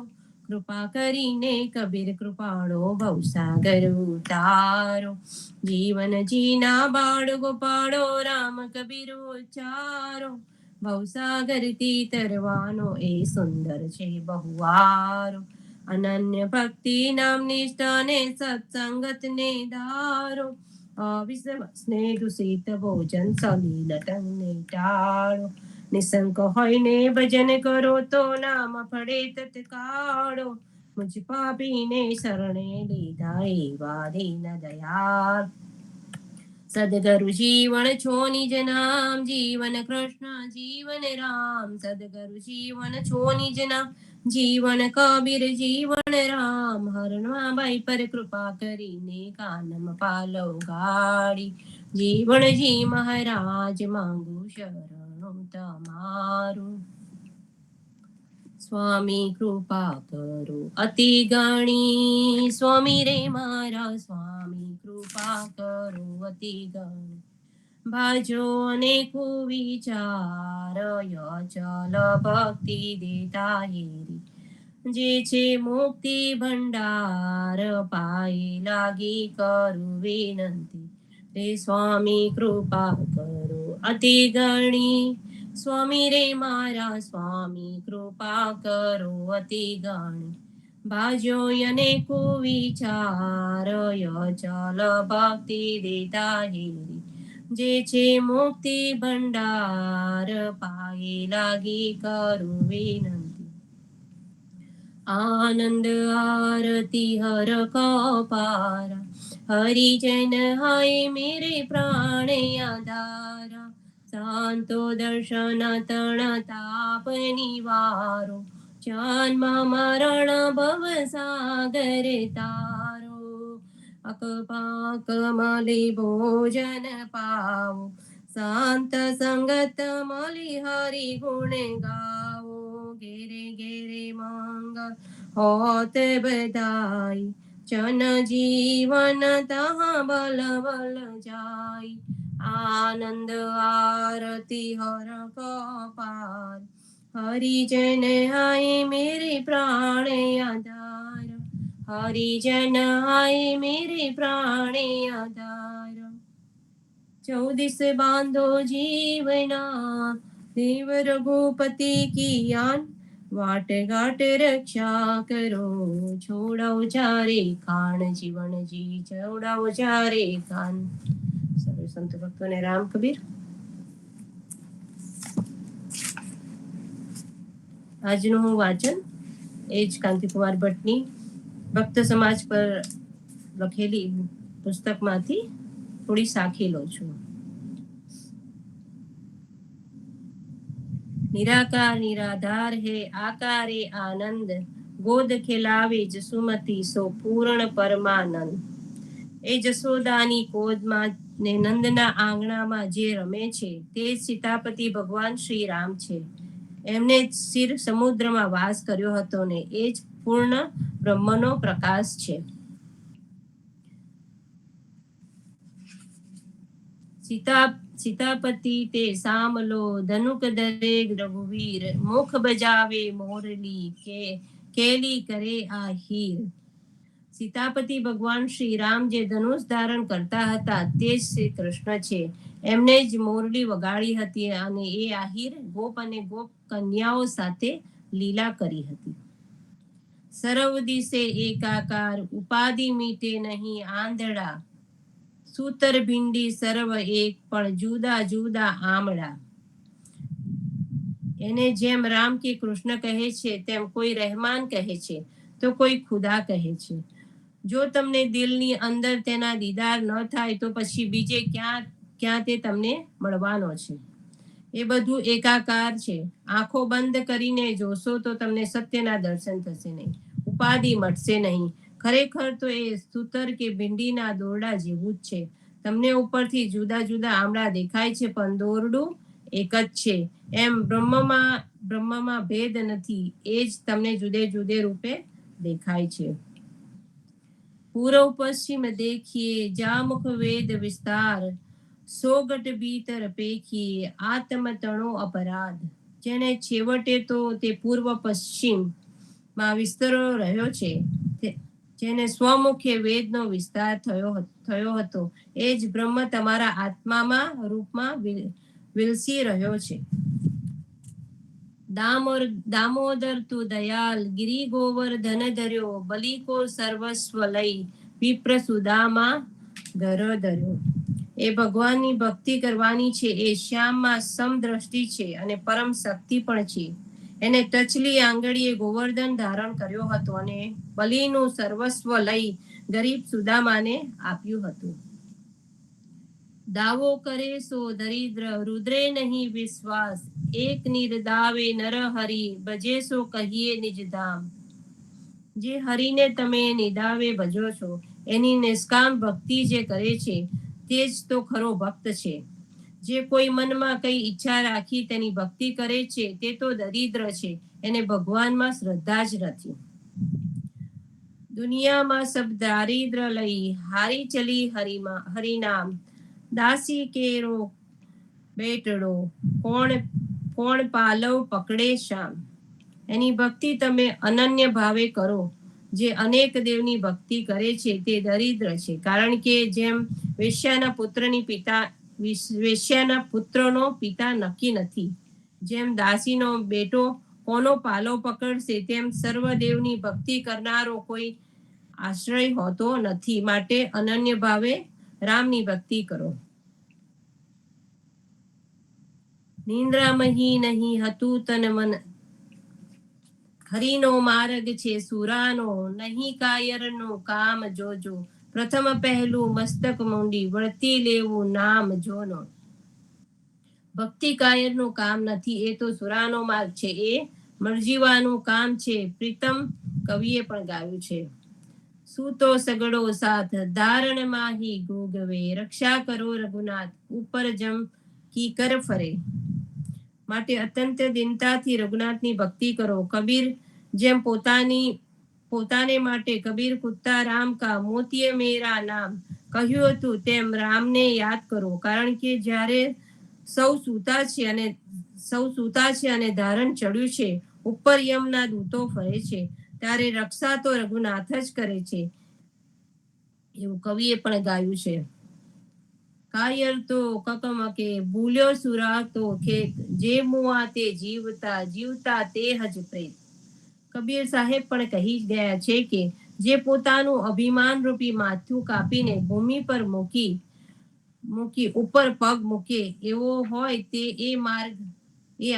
કૃપા કરીને કબીર કૃપાળો ભવસાગર ઉતારો. જીવનજીના બાળ ગોપાળો રામ કબીર ઉચ્ચારો, ભવસાગરથી તરવાનો એ સુંદર છે બહુવારો. અનન્ય ભક્તિ નામ નિષ્ઠાને સત્સંગતને ધારો, અવિશ્વાસને દૂષિત ભોજન સલીલતને ટાળો. નિશંક હોઈને ભજન કરો તો નામ ફળે તત્કાળો. મુજ પાપીને શરણે લીધા એવા દીન દયાળ. સદગરુ જીવન છો નિજ નામ, જીવન કૃષ્ણ જીવન રામ. સદગરુ જીવન છો નિજ નામ, જીવન કબીર જીવન રામ. હરણવાબાઈ પર કૃપા કરીને કાનમ પાલવ ગાડી. જીવણજી મહારાજ માંગુ શરણું તમારું. સ્વામી કૃપા કરો અતિ ગણી, સ્વામી રે મારા સ્વામી કૃપા કરો અતિ ગણી. ભાજો અનેકો વિચાર, ચલ ભક્તિ દેતા હેરી. જે છે મુક્તિ ભંડાર, પાયે લાગી કરું વિનંતી. રે સ્વામી કૃપા કરો અતિ ગણી, સ્વામી રે મારા સ્વામી કૃપા કરો અતિ ગણી. ભાજો અનેકો વિચાર, ચલ ભક્તિ દેતા હેરી. જે છે મુક્તિ ભંડાર, પાયે લાગી કરું વિનંતી. આનંદ આરતી હર કપારા, હરિજન હાય મેરે પ્રાણે આધારા. શાંતો દર્શન તણ તાપ નિવારો, જન્મ મરણ ભવ સાગર તારો. અકપાક મલી ભોજન પાવો, શાંત સંગત મલી હરિ ગુણ ગાવો. ઘેરે ઘેરે મંગલ હોત બધાઈ, જન જીવન તહ બલ બલ જાય. આનંદ આરતી હર કપાર, હરિજન હાય મેરે પ્રાણે આધાર. હરિજન હાય મેરે પ્રાણે આધાર. 14 બાંધો જીવના, દેવ રઘુપતિ કિયાન. વાટ ઘાટ રક્ષા કરો, છોડાવ ચારે ખાણ. જીવણજી છોડાવ ચારે ખાન. સર્વ સંત ભક્તોને રામ કબીર. આજનું હું વાંચન એ જ કાંતિકુમાર ભટ્ટની ભક્ત સમાજ પર લખેલી પુસ્તકમાંથી થોડી સાખી લઉં છું. નિરાકાર નિરાધાર હે આકારે આનંદ, ગોદ ખેલાવે જસુમતી સો પૂર્ણ પરમાનંદ. એ જશોદાની ગોદમાં ને નંદના આંગણામાં જે રમે છે તે સીતાપતિ ભગવાન શ્રી રામ છે. એમને ક્ષીર સમુદ્રમાં વાસ કર્યો હતો ને એ જ પૂર્ણ બ્રહ્મનો પ્રકાશ છે. સીતાપતિ તે સામલો ધનુક ધરે રઘુવીર મુખ બજાવે મોરલી કે કેલી કરે આ હીર. સીતાપતિ ભગવાન શ્રી રામ જે ધનુષ ધારણ કરતા હતા તે જ શ્રી કૃષ્ણ છે. એમને જ મોરલી વગાડી હતી અને એ આહીર ગોપ અને ગોપ કન્યાઓ સાથે લીલા કરી હતી. સર્વ દિશે એકાકાર ઉપાધિ મીટે નહીં આંધળા. સૂતર ભિંડી સર્વ એક પણ જુદા જુદા આમળા. એને જેમ રામ કે કૃષ્ણ કહે છે તેમ કોઈ રહેમાન કહે છે તો કોઈ ખુદા કહે છે. જો તમને દિલની અંદર તેના દીદાર ન થાય તો પછી બીજે ક્યાં તે તમને મળવાનો છે. એ બધું એકાકાર છે. આંખો બંધ કરીને જોશો તો તમને સત્યના દર્શન થશે નહીં, ઉપાધિ મળશે નહીં. ખરેખર તો એ સૂતર કે ભીંડીના દોરડા જેવું જ છે. તમને ઉપરથી જુદા જુદા આમળા દેખાય છે પણ દોરડું એક જ છે. એમ બ્રહ્મમાં ભેદ નથી, એ જ તમને જુદે જુદે રૂપે દેખાય છે. પૂર્વ પશ્ચિમ દેખીએ જામુખ વેદ વિસ્તાર. સોગટ ભીતર પેખીએ આત્મ તણો અપરાધ. જેને છેવટે તો તે પૂર્વ પશ્ચિમમાં વિસ્તરો રહ્યો છે, જેને સ્વમુખે વેદનો વિસ્તાર થયો હતો એ જ બ્રહ્મ તમારા આત્મામાં રૂપમાં વિલસી રહ્યો છે. દામોદર તું દયાલ ગિરી ગોવર્ધન ધર્યો બલી કો સર્વસ્વ લઈ વિપ્ર સુદામાં ધર્યો. એ ભગવાનની ભક્તિ કરવાની છે. એ શ્યામમાં સમદ્રષ્ટિ છે અને પરમ શક્તિ પણ છે. એને ટચલી આંગળીએ ગોવર્ધન ધારણ કર્યો હતો અને બલિનું સર્વસ્વ લઈ ગરીબ સુદામાને આપ્યું હતું. દાવો કરે સો દરિદ્ર રુદ્રે નહીં વિશ્વાસ. એક નિર્દાવે નર હરિ ભજે સો કહીએ નિજ ધામ. જે હરિને તમે નિદાવે ભજો છો એની નિષ્કામ ભક્તિ જે કરે છે તે જ તો ખરો ભક્ત છે. જે કોઈ મનમાં કઈ ઈચ્છા રાખી તેની ભક્તિ કરે છે તે તો દરિદ્ર છે. એને ભગવાનમાં શ્રદ્ધા જ નથી. દુનિયામાં સબ દારિદ્ર લઈ હારી ચલી હરિનામ. દાસી કેરો બેટડો કોણ પાલવ પકડે શામ. એની ભક્તિ તમે અનન્ય ભાવે કરો. જે અનેક દેવની ભક્તિ કરે છે તે દરિદ્ર છે. કારણ કે જેમ વેશ્યાના પુત્રનો પિતા નક્કી નથી, જેમ દાસીનો બેટો કોનો પાલો પકડશે, તેમ સર્વદેવની ભક્તિ કરનારો કોઈ આશ્રય હોતો નથી. માટે અનન્ય ભાવે રામની ભક્તિ કરો. નિંદ્રામહી નહીં હતું તન મન હરિનો માર્ગ છે સુરાનો નહીં કાયરનું કામ જોજો. પ્રથમ પહેલું મસ્તક મૂંડી વળતી લેવું નામ જોનો. ભક્તિ કાયરનું કામ નથી, એ તો સુરાનો માર્ગ છે, એ મરજીવાનું કામ છે. પ્રીતમ કવિએ પણ ગાયું છે. સૂતો સગડો સાથ ધારણ માહી ગોગવે રક્ષા કરો રઘુનાથ ઉપર જમ કી કર ફરે. માટે અત્યંત દિનતાથી રઘુનાથની ભક્તિ કરો. કબીર જેમ પોતાને માટે કબીર કુત્તા રામ કા મોતીએ મેરા નામ કહ્યું હતું તેમ રામને યાદ કરો. કારણ કે જ્યારે સૌ સૂતા છે અને ધારણ ચડ્યું છે, ઉપર યમના દૂતો ફરે છે, ત્યારે રક્ષા તો રઘુનાથ જ કરે છે, એવું કવિએ પણ ગાયું છે. કાયર તો કકમકે ભૂલ્યો સુરા તો ખેત. જે મુઆ તે જીવતા તે હજ પ્રેત. કબીર સાહેબ પણ કહી ગયા છે કે જે પોતાનું અભિમાન રૂપી માથું કાપીને ભૂમિ પર મૂકી ઉપર પગ મૂકે એવો હોય તે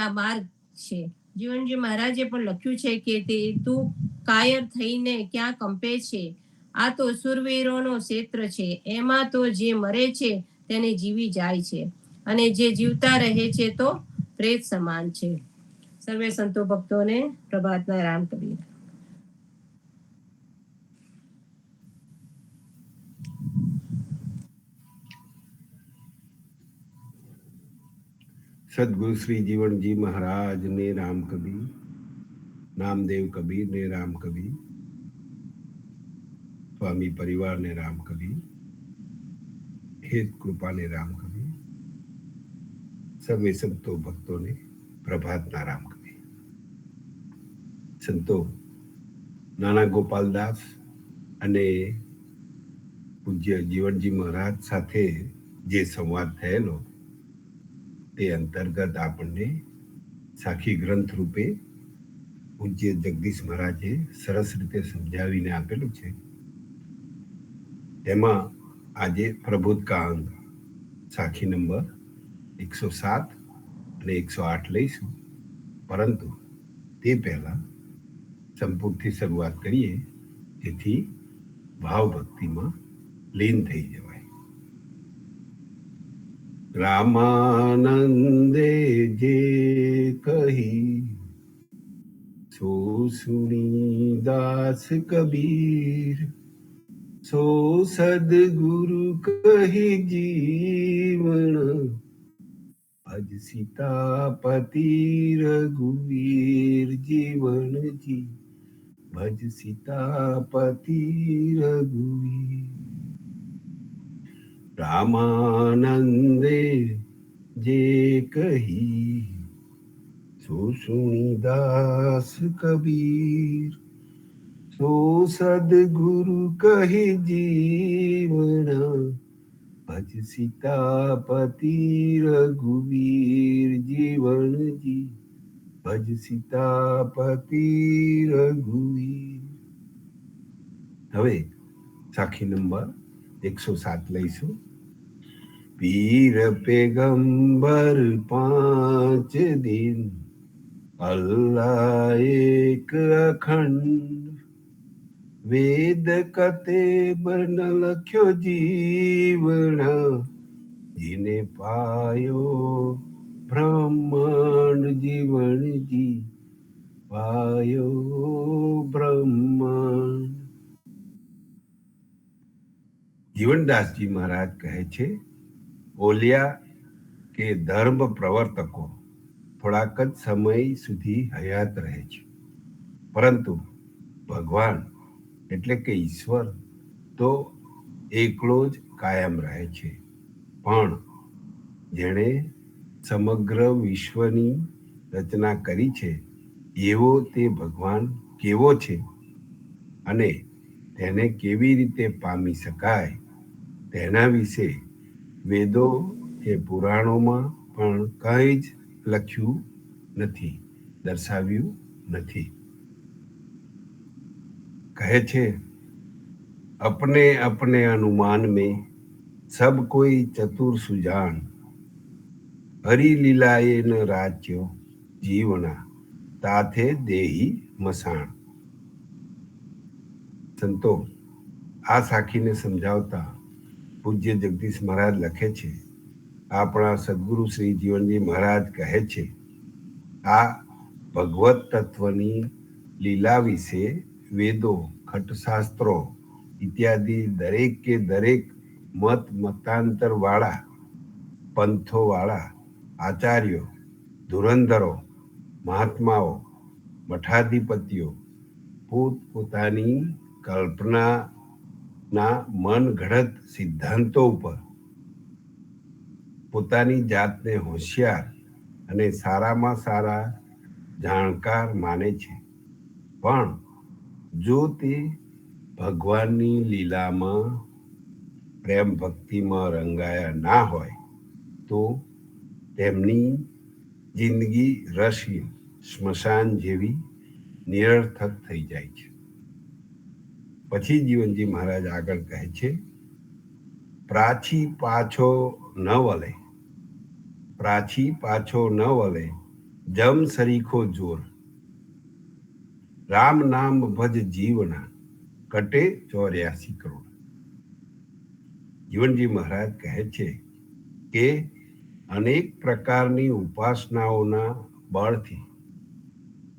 આ માર્ગ છે. જીવનજી મહારાજે પણ લખ્યું છે કે તે તું કાયર થઈને ક્યાં કંપે છે. આ તો સુરવીરોનો ક્ષેત્ર છે. એમાં તો જે મરે છે તેને જીવી જાય છે અને જે જીવતા રહે છે તો પ્રેત સમાન છે. સર્વે સંતો ભક્તોને પ્રભાતના રામ કબીર. સદગુરુ શ્રી જીવનજી મહારાજ ને રામ કબીર, નામદેવ કબીર ને રામ કબીર, સ્વામી પરિવાર ને રામ કબીર, હેત કૃપા ને રામ કબીર, સર્વે સંતો ભક્તોને પ્રભાતના રામ કબીર. સંતો નાના ગોપાલદાસ અને પૂજ્ય જીવનજી મહારાજ સાથે જે સંવાદ થયેલો તે અંતર્ગત આપણને સાખી ગ્રંથ રૂપે પૂજ્ય જગદીશ મહારાજે સરસ રીતે સમજાવીને આપેલું છે. તેમાં આજે પ્રબોધ કા અંગ સાખી નંબર 107 અને 108 લઈશું, પરંતુ તે પહેલા સંપૂર્ણથી શરૂઆત કરીએ જેથી ભાવ ભક્તિમાં લીન થઈ જવાય. રામાનંદે જે કહી સો સુની દાસ કબીર, સો સદગુરુ કહી જીવન, ભજ સીતાપતિ રઘુવીર જીવનજી, ભજ સીતાપતિ રઘુવીર. રામાનંદે જે કહી સો સુની દાસ કબીર, સો સદગુરુ કહી જીવન, ભજ સીતાપતિ રઘુવીર જીવનજી, ભજ સીતાપતિ રઘુવીર. હવે સાખી નંબર 107 લઈશું. પીર પેગંબર 5 દિન, અલ્લાહ એક અખંડ, વેદ કતે બન લખ્યો જીવન, જીને પાયો બ્રહ્માંડ જીવનજી, પાયો બ્રહ્માંડ. જીવનદાસજી મહારાજ કહે છે, ઓલિયા કે ધર્મ પ્રવર્તકો થોડાક જ સમય સુધી હયાત રહે છે, પરંતુ ભગવાન એટલે કે ઈશ્વર તો એકલો જ કાયમ રહે છે. પણ જેણે સમગ્ર વિશ્વની રચના કરી છે એવો તે ભગવાન કેવો છે અને તેને કેવી રીતે પામી શકાય તેના વિશે વેદો કે પુરાણોમાં પણ કંઈ જ લખ્યું નથી, દર્શાવ્યું નથી. કહે છે, अपने अपने अनुमान में सब कोई चतुर सुजान, हरि लीलाए न राज्यो जीवना, ताथे देही मसाण. સંતો આ સાખીને સમજાવતા પૂજ્ય જગદીશ મહારાજ લખે છે, આપણા સદગુરુ શ્રી જીવનજી મહારાજ કહે છે, આ ભગવત તત્વની લીલા વિશે વેદો, ખટશાસ્ત્રો ઇત્યાદિ દરેક કે દરેક મતાંતર વાળા, પંથો વાળા આચાર્યો, ધુરંધરો, મહાત્માઓ, મઠાધિપતિઓ પોતાની કલ્પનાના મન ઘડત સિદ્ધાંતો ઉપર પોતાની જાતને હોશિયાર અને સારામાં સારા જાણકાર માને છે. પણ જો તે ભગવાનની લીલામાં પ્રેમ ભક્તિમાં રંગાયા ના હોય તો તેમની જિંદગી રસહીન સ્મશાન જેવી નિરર્થક થઈ જાય છે. પછી જીવનજી મહારાજ આગળ કહે છે, પ્રાચી પાછો ન વલે, પ્રાચી પાછો ન વલે, જમ સરીખો જોર, રામ નામ ભજ જીવના, કટે 84 કરોડ. જીવનજી મહારાજ કહે છે કે અનેક પ્રકારની ઉપાસનાઓના બળથી,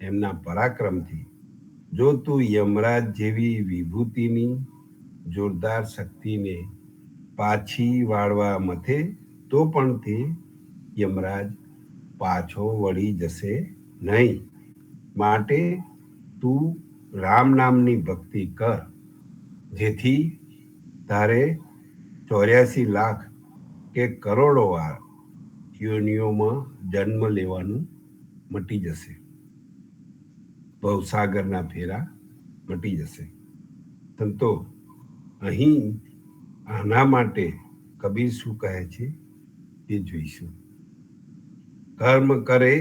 એમના પરાક્રમથી જો તું યમરાજ જેવી વિભૂતિની જોરદાર શક્તિને પાછી વાળવા મથે તો પણ તે યમરાજ પાછો વળી જશે નહીં. માટે તું રામ નામની ભક્તિ કર, જેથી તારે 84 લાખ કે કરોડો વાર યોનિઓમાં જન્મ લેવાનું મટી જશે. ભવસાગરના ફેરા મટી જશે. સંતો, અહીં આના માટે કબીર શું કહે છે તે જોઈશું. કર્મ કરે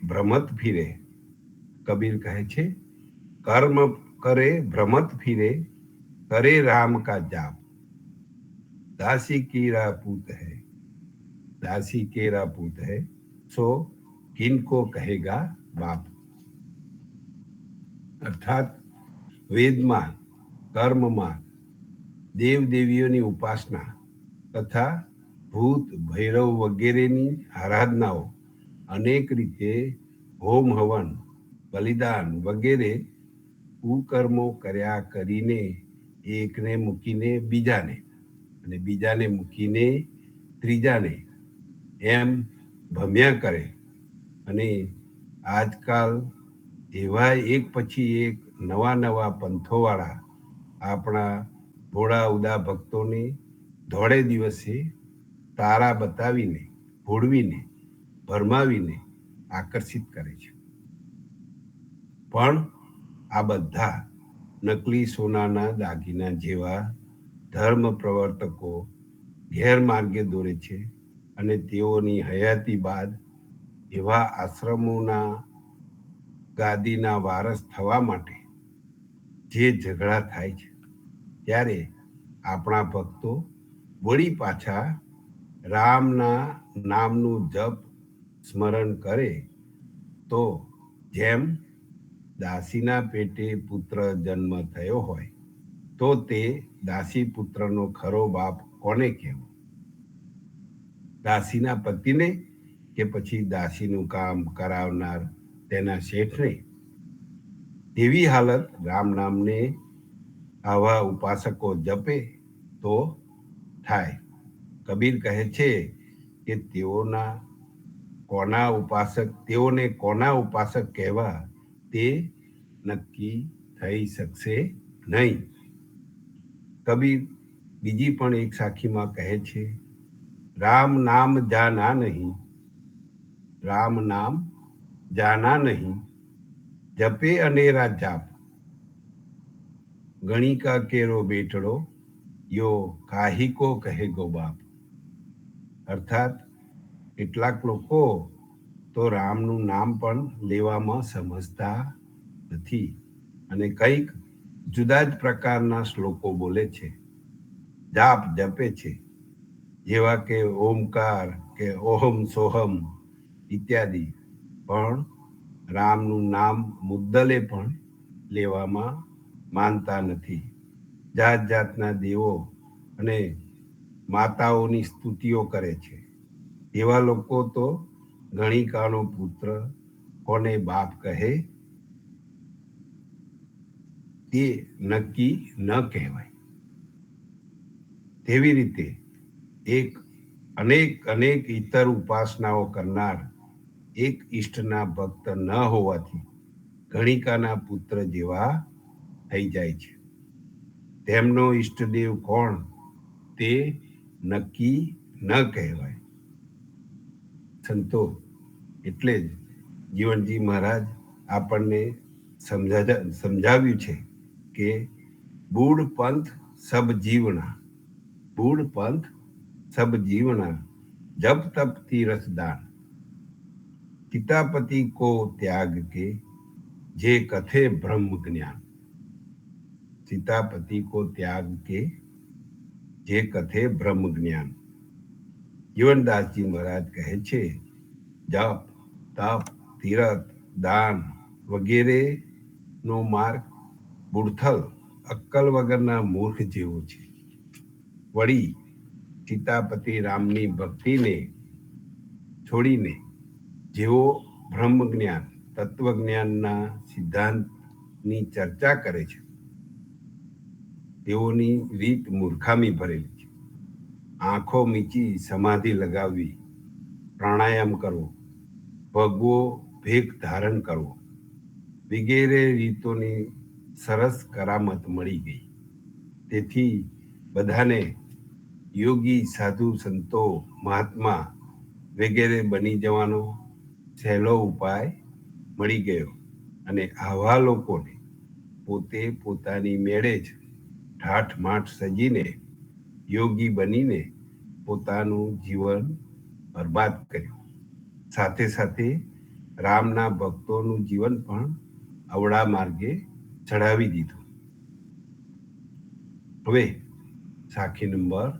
ભ્રમત ફિરે. કબીર કહે છે, કર્મ કરે ભ્રમત ફિરે, करे राम का जाप, दासी कीरा पूत है, दासी केरा पूत है, सो किनको कहेगा बाप. અર્થાત વેદમાં, કર્મમાં, દેવ દેવીઓની ઉપાસના તથા ભૂત ભૈરવ વગેરેની આરાધનાઓ અનેક રીતે હોમ હવન, બલિદાન વગેરે કુકર્મો કર્યા કરીને એકને મૂકીને બીજાને અને બીજાને મૂકીને ત્રીજાને એમ ભમ્યા કરે. અને આજકાલ એવા એક પછી એક નવા નવા પંથોવાળા આપણા ભોળા ઉદા ભક્તોને ધોળે દિવસે તારા બતાવીને, ભોળવીને, ભરમાવીને આકર્ષિત કરે છે. પણ આ બધા નકલી સોનાના દાગીના જેવા ધર્મ પ્રવર્તકો ગેરમાર્ગે દોરે છે. અને તેઓની હયાતી બાદ એવા આશ્રમોના ગાદીના વારસ થવા માટે જે ઝઘડા થાય છે, ત્યારે આપણા ભક્તો વળી પાછા રામના નામનું જપ સ્મરણ કરે તો જેમ દાસીના પેટે પુત્ર જન્મ થયો હોય તો તે દાસી પુત્રનો ખરો બાપ કોને કહેવો? દાસીના પતિને કે પછી દાસીનું કામ કરાવનાર તેના શેઠને? તેવી હાલત રામ નામને આવા ઉપાસકો જપે તો થાય. કબીર કહે છે કે તેઓને કોના ઉપાસક કહેવા તે નક્કી થઈ શકશે નહીં. કબીર બીજી પણ એક સાખીમાં કહે છે, રામ નામ જાના નહીં, રામ નામ જાના નહીં, જપે અનેરા જાપ, ગણિકા કેરો બેટડો, યો કાહી કો કહે ગો બાપ. અર્થાત કેટલાક લોકો તો રામનું નામ પણ લેવામાં સમજતા નથી અને કંઈક જુદા જ પ્રકારના શ્લોકો બોલે છે, જાપ જપે છે, જેવા કે ઓમકાર કે ઓહમ સોહમ ઇત્યાદિ. પણ રામનું નામ મુદ્દલે પણ લેવામાં માનતા નથી. જાત જાતના દેવો અને માતાઓની સ્તુતિઓ કરે છે. એવા લોકો તો ગણિકાનો પુત્ર કોને બાપ કહે તે નક્કી ન કહેવાય. તેવી રીતે અનેક ઇતર ઉપાસનાઓ કરનાર એક ઈષ્ટના ભક્ત ન હોવાથી ગણિકાના પુત્ર જેવા થઈ જાય છે. તેમનો ઈષ્ટદેવ કોણ તે નક્કી ન કહેવાય. સંતો, એટલે જ જીવનજી મહારાજ આપણને સમજાવ્યું છે કે બૂઢ પંથ સબ જીવના, બૂઢ પંથ સબ જીવના, જપ તપ તીરથ દાન, પિતાપતિ કો ત્યાગ કે જે કથે બ્રહ્મ જ્ઞાન. સીતાપતિ કો ત્યાગ કે જે કથે બ્રહ્મ જ્ઞાન. જીવનદાસજી મહારાજ કહે છે, જપ તપ તીરથ દાન વગેરે નો માર્ગ બુડથલ અક્કલ વગરના મૂર્ખ જેવો છે. વળી સીતાપતિ રામની ભક્તિને છોડીને જેઓ બ્રહ્મ જ્ઞાન, તત્વજ્ઞાનના સિદ્ધાંતની ચર્ચા કરે છે, તેઓની રીત મૂર્ખામી ભરેલી છે. આંખો મીચી સમાધિ લગાવવી, પ્રાણાયામ કરવો, ભગવો ભેખ ધારણ કરવો વગેરે રીતોની સરસ કરામત મળી ગઈ. તેથી બધાને યોગી, સાધુ, સંતો, મહાત્મા વગેરે બની જવાનો સહેલો ઉપાય મળી ગયો અને આવા લોકોને પોતે પોતાની મેળે જ ઠાઠમાઠ સજીને યોગી બનીને પોતાનું જીવન બરબાદ કર્યું. સાથે સાથે રામના ભક્તોનું જીવન પણ અવળા માર્ગે ચડાવી દીધું. હવે સાખી નંબર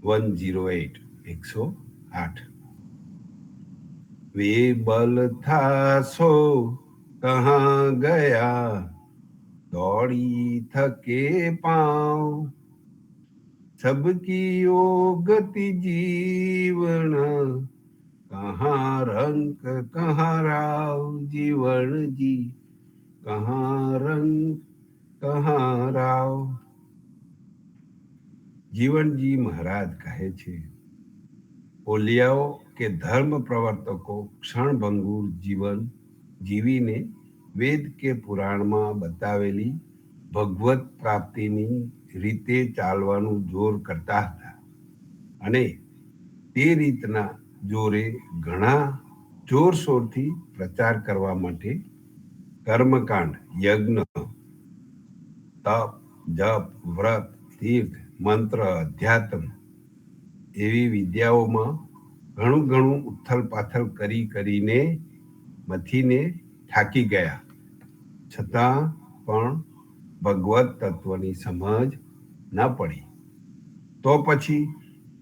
108 108. वे बल था सो कहाँ गया, दौड़ी थके पाँव, सबकी ओ गति जीवन, कहाँ रंग कहाँ राव, जीवन जी कहाँ रंग कहाँ राव. જીવનજી મહારાજ કહે છે, ઓલિયાઓ કે ધર્મ પ્રવર્તકો ક્ષણભંગુર જીવન જીવીને વેદ કે પુરાણમાં બતાવેલી ભગવત પ્રાપ્તિની રીતે ચાલવાનું જોર કરતા હતા અને તે રીતના જોરે ઘણા જોરશોરથી પ્રચાર કરવા માટે કર્મકાંડ, યજ્ઞ, તપ, જપ, વ્રત, તીર્થ, મંત્ર, અધ્યાત્મ એવી વિદ્યાઓમાં ઘણું ઉથલ પાથલ કરીને મથીને થાકી ગયા, છતાં પણ ભગવત તત્વની સમજ ન પડી. તો પછી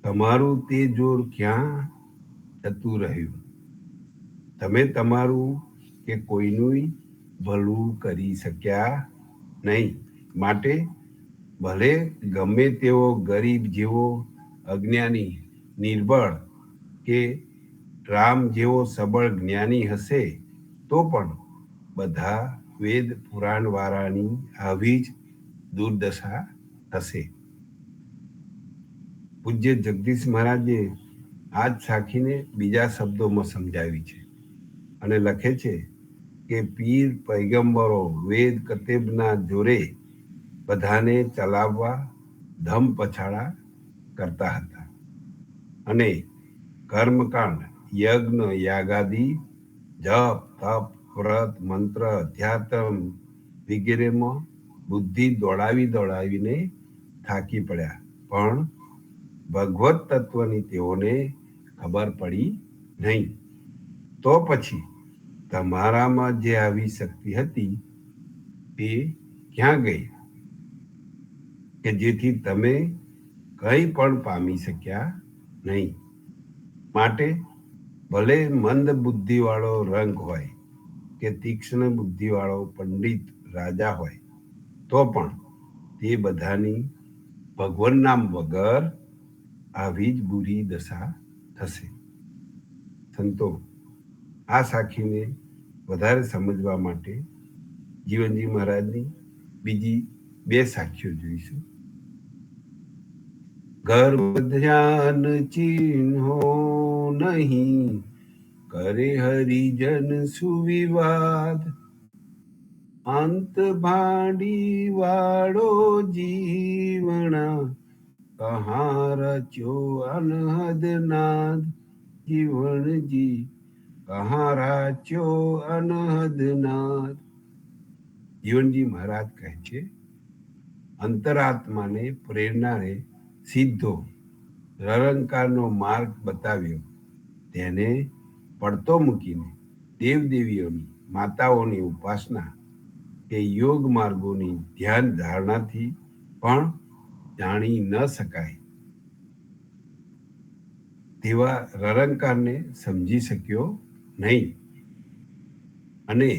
તમારું તે જોર ક્યાં જતું રહ્યું? તમે તમારું કે કોઈનું ભલું કરી શક્યા નહીં. માટે ભલે ગમે તેવો ગરીબ જેવો અજ્ઞાની, નિર્બળ કે રામ જેવો સબળ જ્ઞાની હશે તો પણ બધા વેદ પુરાણ વાળાની આવી જ દુર્દશા થશે. પૂજ્ય જગદીશ મહારાજે આ જ સાખીને બીજા શબ્દોમાં સમજાવી છે અને લખે છે કે પીર પૈગંબરો વેદ કતેબના જોરે બધાને ચલાવવા ધમ પછાડા કરતા હતા અને કર્મકાંડ, યજ્ઞ, યાગાદી, જપ, તપ, વ્રત, મંત્ર, અધ્યાત્મ વગેરેમાં બુદ્ધિ દોડાવીને થાકી પડ્યા, પણ ભગવત તત્વની તેઓને ખબર પડી નહીં. તો પછી તમારામાં જે આવી શક્તિ હતી તે ક્યાં ગઈ કે જેથી તમે કંઈ પણ પામી શક્યા નહીં? માટે ભલે મંદ બુદ્ધિવાળો રંગ હોય કે તીક્ષ્ણ બુદ્ધિવાળો પંડિત રાજા હોય તો પણ તે બધાની ભગવાન નામ વગર આવી જ બુરી દશા થશે. સંતો, આ સાખીને વધારે સમજવા માટે જીવનજી મહારાજની બીજી 2 સાખીઓ જોઈશું. ગર્ભ ધ્યાન ચિહ્નો નહીં, કરે હરિજન સુવિવાદ, અંત ભાડી વાળો જીવણા, કહાં રચ્યો અનહદ નાદ, જીવનજી કહાં રાચ્યો અનહદ નાદ. જીવનજી મહારાજ કહે છે, અંતરાત્માને પ્રેરણાને સીધો નિરંકારનો માર્ગ બતાવ્યો, તેને પડતો મૂકીને દેવદેવીઓની, માતાઓની ઉપાસના કે યોગ માર્ગોની ધ્યાન ધારણાથી પણ જાણી ન શકાય તેવા નિરંકારને સમજી શક્યો નહીં અને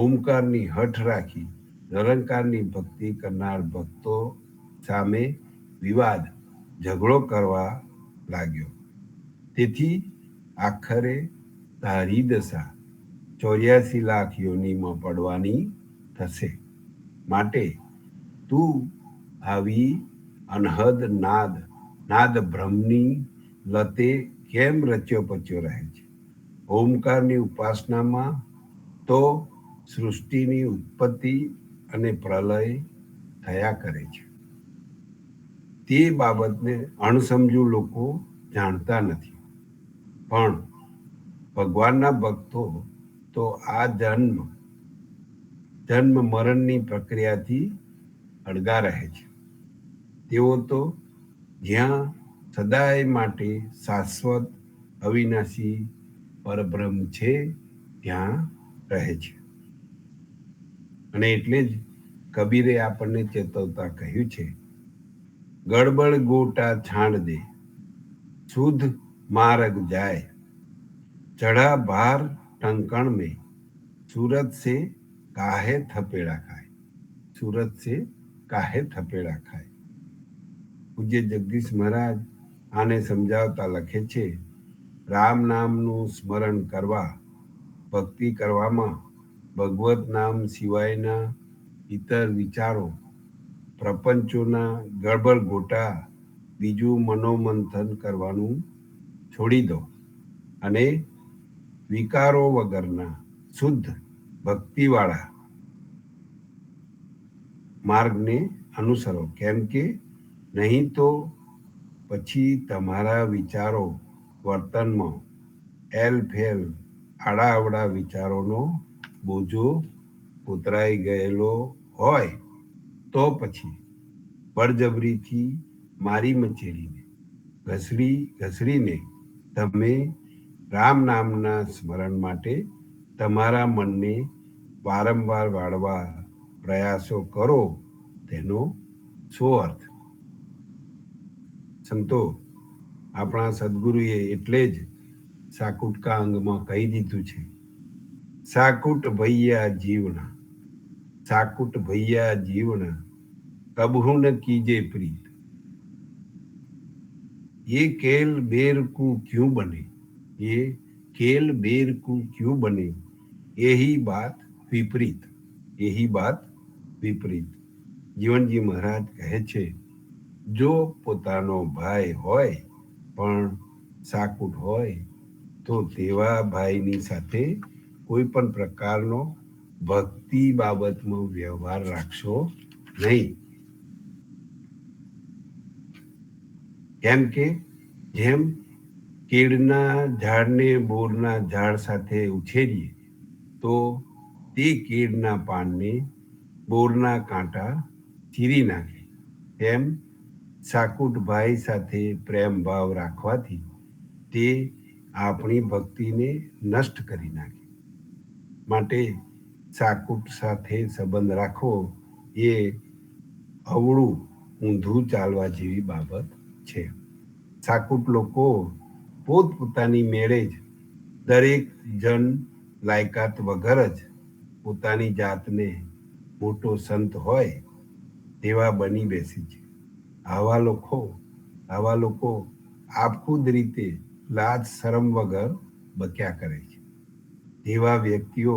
ઓમકારની હઠ રાખી નિરંકારની ભક્તિ કરનાર ભક્તો સામે વિવાદ, ઝઘડો કરવા લાગ્યો. તેથી આખરે તારી દશા 84 લાખ યોનિમાં પડવાની થશે. માટે તું આવી અનહદ નાદ બ્રહ્મની લતે કેમ રચ્યો પચ્યો રહે છે? ઓમકારની ઉપાસનામાં તો સૃષ્ટિની ઉત્પત્તિ અને પ્રલય થયા કરે છે. તે બાબતને અણસમજુ લોકો જાણતા નથી. પણ ભગવાનના ભક્તો તો આ જન્મ મરણની પ્રક્રિયાથી અળગા રહે છે. તેઓ તો જ્યાં સદાય માટે શાશ્વત અવિનાશી પરબ્રહ્મ છે ત્યાં રહે છે. અને એટલે જ કબીરે આપણને ચેતવતા કહ્યું છે, ગડબડ ગોટા છાંડ દે, શુદ્ધ માર્ગ જાય, ચढ़ा बार टंकण में, सूरत से काहे थपेड़ा खाए, सूरत से काहे थपेड़ा खाए. પૂજ્ય જગદીશ મહારાજ આને સમજાવતા લખે છે, રામ નામનું સ્મરણ કરવા, ભક્તિ કરવામાં ભગવત નામ સિવાયના ઇતર વિચારો, પ્રપંચોના ગડબડ ગોટા, બીજું મનોમંથન કરવાનું છોડી દો અને વિકારો વગરના શુદ્ધ ભક્તિવાળા માર્ગને અનુસરો. કેમ કે નહીં તો પછી તમારા વિચારો વર્તનમાં એલફેલ આડાઅવડા વિચારોનો બોજો ઉતરાઈ ગયેલો હોય તો પછી બળજબરીથી મારી મચેડીને ઘસડીને તમે રામ નામના સ્મરણ માટે તમારા મનને વારંવાર વાળવા પ્રયાસો કરો, તેનો શું અર્થ? સંતો, આપણા સદગુરુએ એટલે જ સાકુટકા અંગમાં કહી દીધું છે, સાકુટ ભૈયા જીવના, સાકુટ ભૈયા જીવના, કબહુ ન કીજે પ્રીત, ये केल बेर को क्यों बने, ये केल बेर को क्यों बने, यही बात विपरीत, यही बात વિપરીત. જીવનજી મહારાજ કહે છે, જો પોતાનો ભાઈ હોય પણ સાકુટ હોય તો તેવા ભાઈની સાથે કોઈ પણ પ્રકારનો ભક્તિ બાબતમાં વ્યવહાર રાખશો નહીં. કેમ કે જેમ કેળના ઝાડને બોરના ઝાડ સાથે ઉછેરીએ તો તે કેળના પાનને બોરના કાંટા ચીરી નાખે, તેમ સાકુટ ભાઈ સાથે પ્રેમ ભાવ રાખવાથી તે આપણી ભક્તિને નષ્ટ કરી નાખે. માટે સાકુટ સાથે સંબંધ રાખવો એ અવળું ઊંધું ચાલવા જેવી બાબત છે. સાકુટ લોકો પોતપોતાની મેળે જ દરેક જન લાયકાત વગર જ પોતાની જાતને મોટો સંત હોય તેવા બની બેસે છે. આવા લોકો આપખુદ રીતે લાજ શરમ વગર બક્યા કરે છે. તેવા વ્યક્તિઓ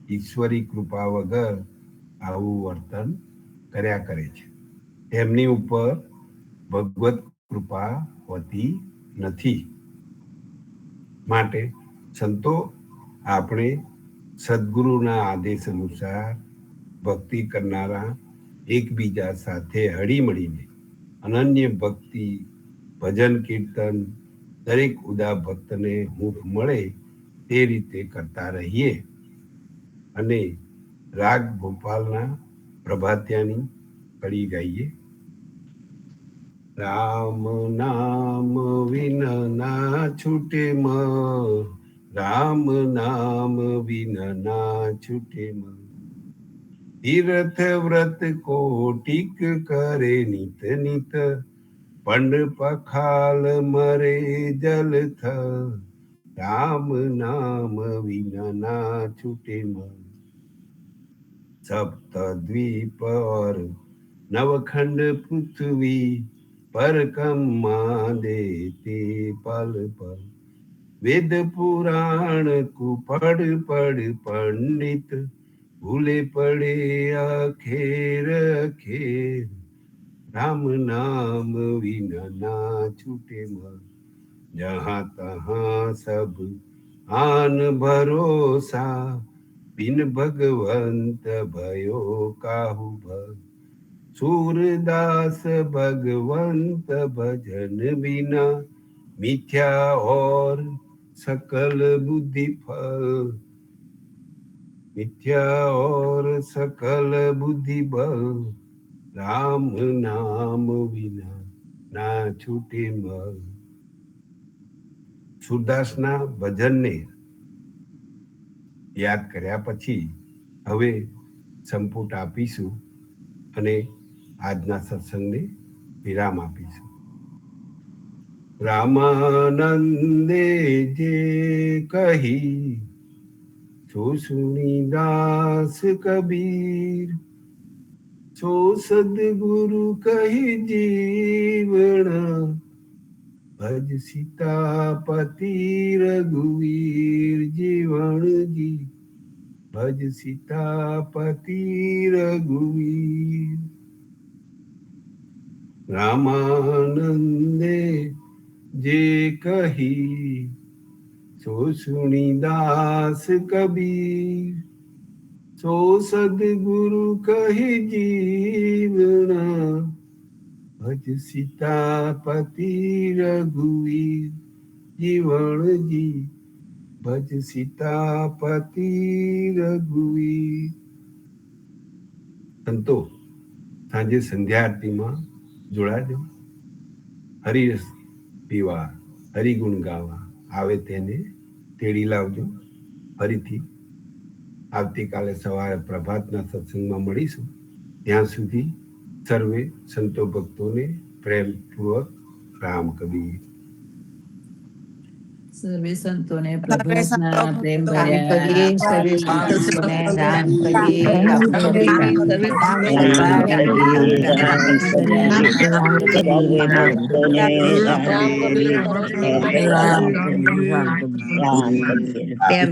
ઈશ્વરી કૃપા વગર આવું વર્તન કર્યા કરે છે. તેમની ઉપર ભગવત કૃપા હોતી નથી. માટે સંતો, આપણે સદગુરુના આદેશ અનુસાર ભક્તિ કરનારા એકબીજા સાથે હળીમળીને અનન્ય ભક્તિ, ભજન, કીર્તન દરેક ઉદા ભક્તને હૂંફ મળે તે રીતે કરતા રહીએ. અને રાગ ભોપાલના પ્રભાત્યાની કડી ગાઈએ. રામ નામ વિન ના છૂટે મન, રામ નામ વિન ના છૂટે મન, તીર્થ વ્રત કોટિક કરે નિત નિત, પંડ પખાલ મરે જલ થલ, રામ નામ વિન ના છૂટે મન. સપ્ત દ્વીપ और नवखंड पृथ्वी पर कम्मा देते पल पल, वेद पुराण को पढ़ पढ़ पंडित भूले पड़े अखेर अखेर, राम नाम विन ना छूटे मन, जहाँ तहाँ सब આન ભરોસા બિન ભગવંત भयो काहू भग सूरदास भगवंत भजन बिना मिथ्या और सकल बुद्धि फल मिथ्या और सकल बुद्धि बल राम नाम विना ના છૂટે મલ. સુરદાસના ભજનને યાદ કર્યા પછી હવે સંપુટ આપીશું અને આજના સત્સંગને વિરામ આપીશું. રામાનંદે જે કહી સો સુની દાસ કબીર સો સદગુરુ કહી જીવણ ભજ સીતાપતિ રઘુવીર જીવણજી ભજ સીતાપતિ રઘુવીર. રામાનંદે જે કહી સો સુની દાસ કબીર સો સદગુરુ કહી જીવણ ભજ સીતાપતિ રઘુવીર જીવણજી ભજ સીતાપતિ રઘુવીર. સંતો સાંજે સંધ્યા આરતીમાં જોડાજો. હરિરસ પીવા હરિગુણ ગાવા આવે તેને તેડી લાવજો. ફરીથી આવતીકાલે સવારે પ્રભાતના સત્સંગમાં મળીશું. ત્યાં સુધી સર્વે સંતો ભક્તોને પ્રેમપૂર્વક રામ કબીર. સર્વે સંતોને સર્વે પ્રભુના સંતો પ્રેમ રામ ભર્યા સર્વે સંતોને રામ કરીએ રામ કરીએ. સર્વે સંતો રામ કરીએ. રામ રામ કરીએ. રામ કરીએ.